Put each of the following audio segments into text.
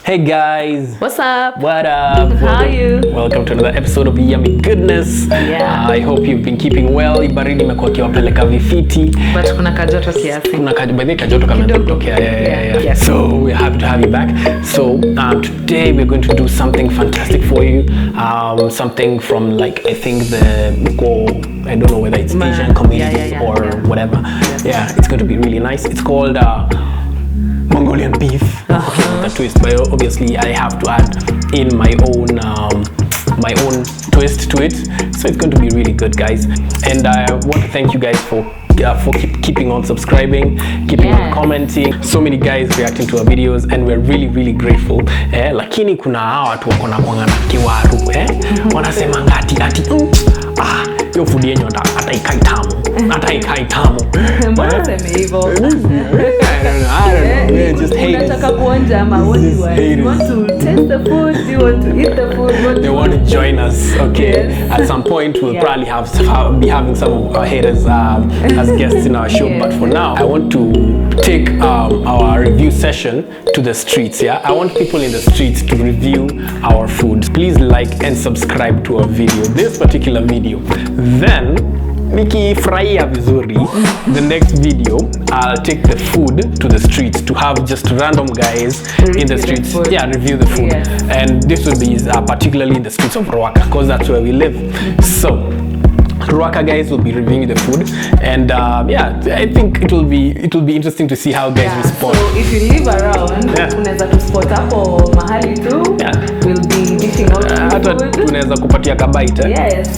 Hey guys, what's up? What up? How are you? Welcome to another episode of Yummy Goodness. I hope you've been keeping well. Baridi imekuwa kiwapeleka vifiti. But kuna kajoto kiasi. Kuna kajoto kama kutokea. Yeah. So we're happy to have you back. So today we're going to do something fantastic for you. Something from like I think the I don't know whether it's Asian community or whatever. Yeah, it's going to be really nice. It's called Mongolian beef with a twist, but obviously I have to add in my own twist to it, so it's going to be really good, guys. And I want to thank you guys for keeping on subscribing, keeping on commenting. So many guys reacting to our videos, and we're really grateful. Lakini kuna hawa watu wako na kwangana kiwaru wanasema ngati yo food yenyu hata ikai tamu. Mbona sema hivyo? I don't know. We're just haters. Unataka kuonja ama what do you want? You want to taste the food? Do you want to eat the food? They want to join us, okay? Yes. At some point we'll probably be having some of our haters as guests in our show, but for now I want to take our review session to the streets. I want people in the streets to review our food. Please like and subscribe to our video, this particular video. Then nikifurahia vizuri, the next video I'll take the food to the streets to have just random guys in the streets review the food. And this will be particularly in the streets of Ruaka, because that's where we live. So Ruaka guys will be reviewing the food, and I think it will be interesting to see how guys respond. So if you live around, unaweza tu spot hapo mahali tu, we'll be dishing out food. Tunaweza kupatia kabaita. Yes,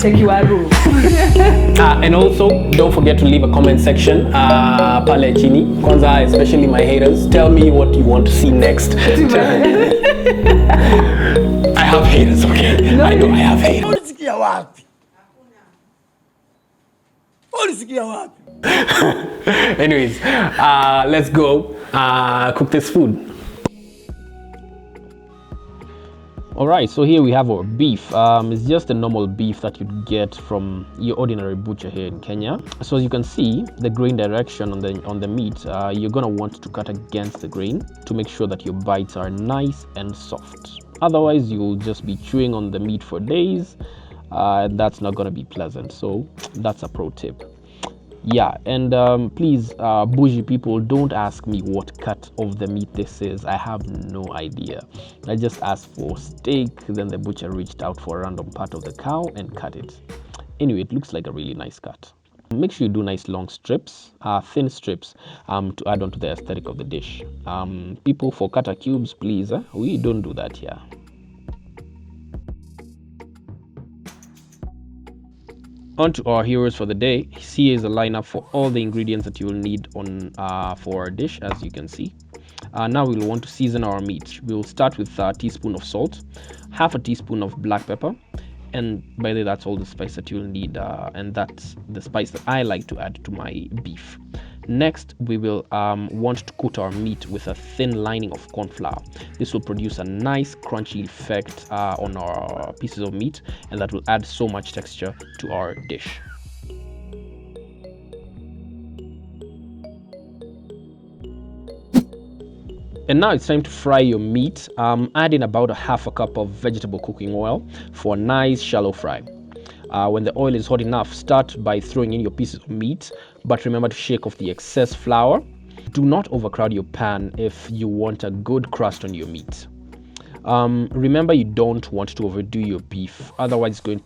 take you a room. And also don't forget to leave a comment section pale chini. Kwanza, especially my haters, tell me what you want to see next. I have haters, okay? I know I have haters. Anyways, let's go cook this food. Alright, so here we have our beef. It's just a normal beef that you'd get from your ordinary butcher here in Kenya. So as you can see, the grain direction on the meat, you're gonna want to cut against the grain to make sure that your bites are nice and soft. Otherwise, you'll just be chewing on the meat for days. That's not gonna be pleasant. So that's a pro tip. And please, bougie people, don't ask me what cut of the meat this is. I have no idea. I just asked for steak, then the butcher reached out for a random part of the cow and cut it. Anyway, it looks like a really nice cut. Make sure you do nice long strips, thin strips, to add on to the aesthetic of the dish. People for cutter cubes, please, we don't do that here. On to our heroes for the day. Here is a lineup for all the ingredients that you will need for our dish, as you can see. Now we will want to season our meat. We will start with a teaspoon of salt, half a teaspoon of black pepper, and by the way, that's all the spice that you'll need, and that's the spice that I like to add to my beef. Next, we will want to coat our meat with a thin lining of corn flour. This will produce a nice crunchy effect on our pieces of meat, and that will add so much texture to our dish. And now it's time to fry your meat. Add in about a half a cup of vegetable cooking oil for a nice shallow fry. When the oil is hot enough, start by throwing in your pieces of meat, but remember to shake off the excess flour. Do not overcrowd your pan if you want a good crust on your meat. Remember, you don't want to overdo your beef, otherwise it's going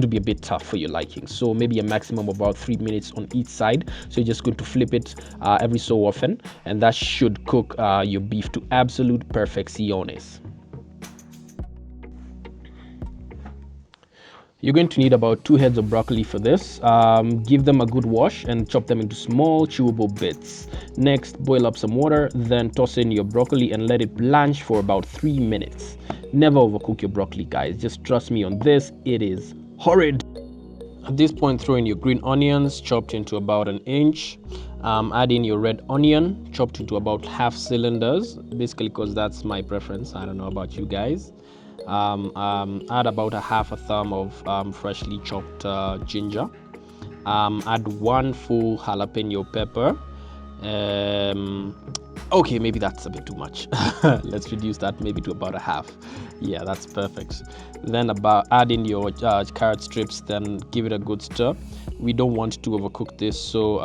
to be a bit tough for your liking. So maybe a maximum of about 3 minutes on each side. So you're just going to flip it every so often, and that should cook your beef to absolute perfecciones. You're going to need about 2 heads of broccoli for this. Give them a good wash and chop them into small chewable bits. Next, boil up some water, then toss in your broccoli and let it blanch for about 3 minutes. Never overcook your broccoli, guys. Just trust me on this, it is horrid. At this point, throw in your green onions, chopped into about 1 inch. Add in your red onion, chopped into about half cylinders, basically because that's my preference. I don't know about you guys. Add about a half a thumb of freshly chopped ginger. Add 1 full jalapeno pepper. Okay, maybe that's a bit too much. Let's reduce that maybe to about a half. Yeah, that's perfect. Then about add in your carrot strips, then give it a good stir. We don't want to overcook this, so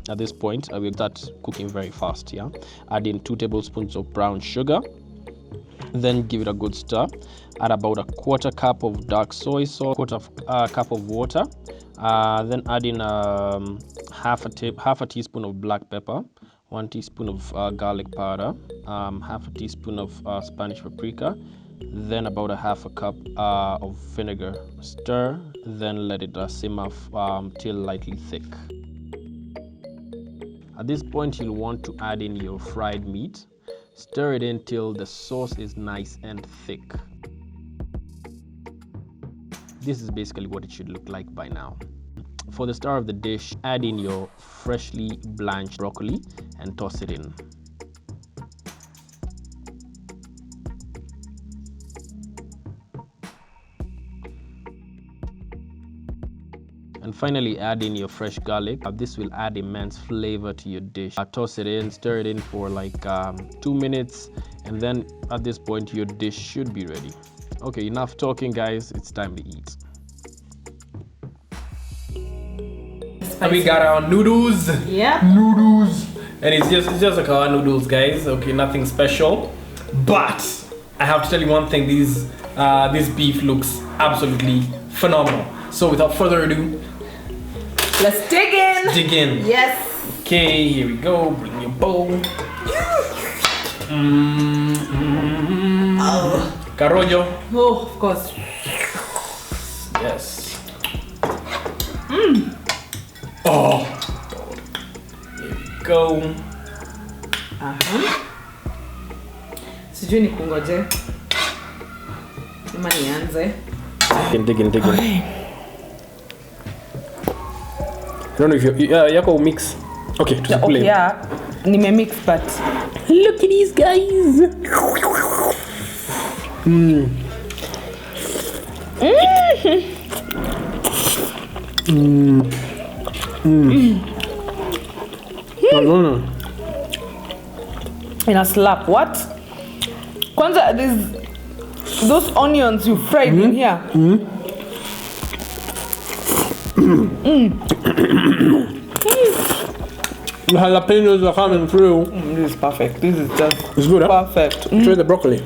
at this point I will start cooking very fast. Yeah, add in 2 tablespoons of brown sugar, then give it a good stir. Add about a 1/4 cup of dark soy sauce, 1/4 cup of water, then add in half a teaspoon of black pepper, 1 teaspoon of garlic powder, half a teaspoon of Spanish paprika, then about a half a cup of vinegar. Stir, then let it simmer till lightly thick. At this point, you'll want to add in your fried meat. Stir it in till the sauce is nice and thick. This is basically what it should look like by now. For the star of the dish, add in your freshly blanched broccoli and toss it in. And finally, add in your fresh garlic. This will add immense flavor to your dish. Toss it in, stir it in for like 2 minutes, and then at this point your dish should be ready. Okay, enough talking, guys. It's time to eat. And we got our noodles. Yeah. Noodles. And it's just like our noodles, guys. Okay, nothing special. But I have to tell you one thing. This beef looks absolutely phenomenal. So without further ado, Let's dig in. dig in. Yes. Okay, here we go. Bring your bowl. Carollo. Oh, of course. Yes. Oh, God. Here we go. Sijui ni kungoje. Ima nianze. Dig in. I don't know if yako mix. Okay, to Okay, yeah. Nime mix, but look at these guys. In a slap. What? Kwanza, those onions you fried in here. The jalapenos are coming through. This is perfect. This is just It's good, huh? perfect. Try the broccoli.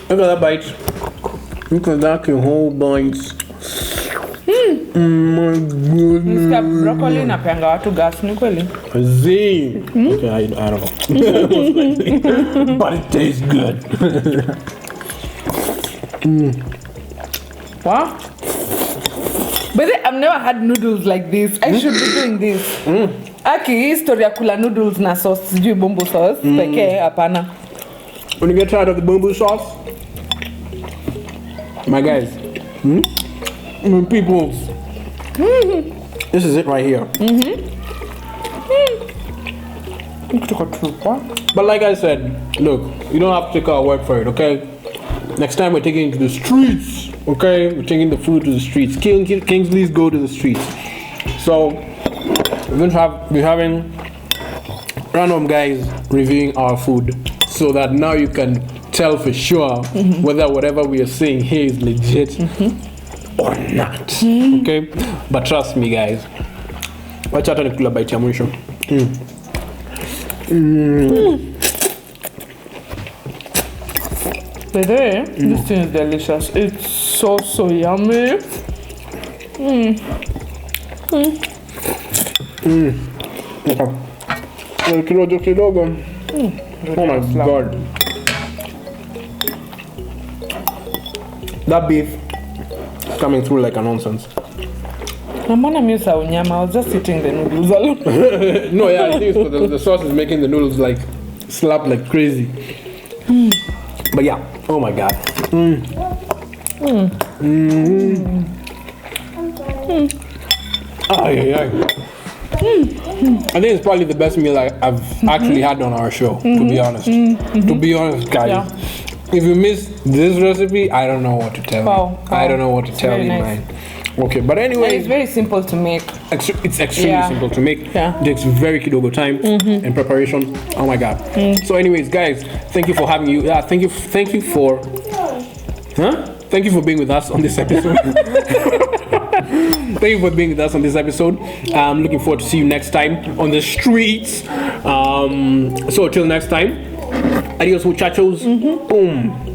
Look at that bite. Look at that whole bite. My goodness. Mr. Broccoli na peanga watu gas ni kweli? Z. Okay, I don't know. But it tastes good. What? But I've never had noodles like this. I should be doing this. Aki, story ya kula noodles na sauce, sijui bumbu sauce, pekee hapana. When you get tired of the bamboo sauce, my guys, people, this is it right here. But like I said, look, you don't have to take our word for it, okay? Next time we're taking it to the streets, okay? We're taking the food to the streets. Kingsley's go to the streets. So we're going to be having random guys reviewing our food, so that now you can tell for sure whether whatever we are saying here is legit or not. Okay? But trust me, guys. Watch out on the kula bite ya mwisho. But this thing is delicious. It's so yummy. Kidogo. Oh my God. That beef is coming through like a nonsense. Mbona mimi sa unyama? I was just eating the noodles alone. No, yeah, I think it's 'cause the sauce is making the noodles like slap like crazy. But yeah, oh my God. I think it's probably the best meal I've actually had on our show, to be honest. To be honest, guys. Yeah. If you miss this recipe, I don't know what to tell you. Wow. I don't know what to tell very you, nice. man. Okay, but And anyway, it's very simple to make. it's extremely Yeah. simple to make. Yeah. It takes very kidogo time and preparation. Oh my god. So anyways, guys, thank you for having you. Thank you for thank you for being with us on this episode. Thank you for being with us on this episode. I'm looking forward to see you next time on the streets. So till next time, adios muchachos. Boom.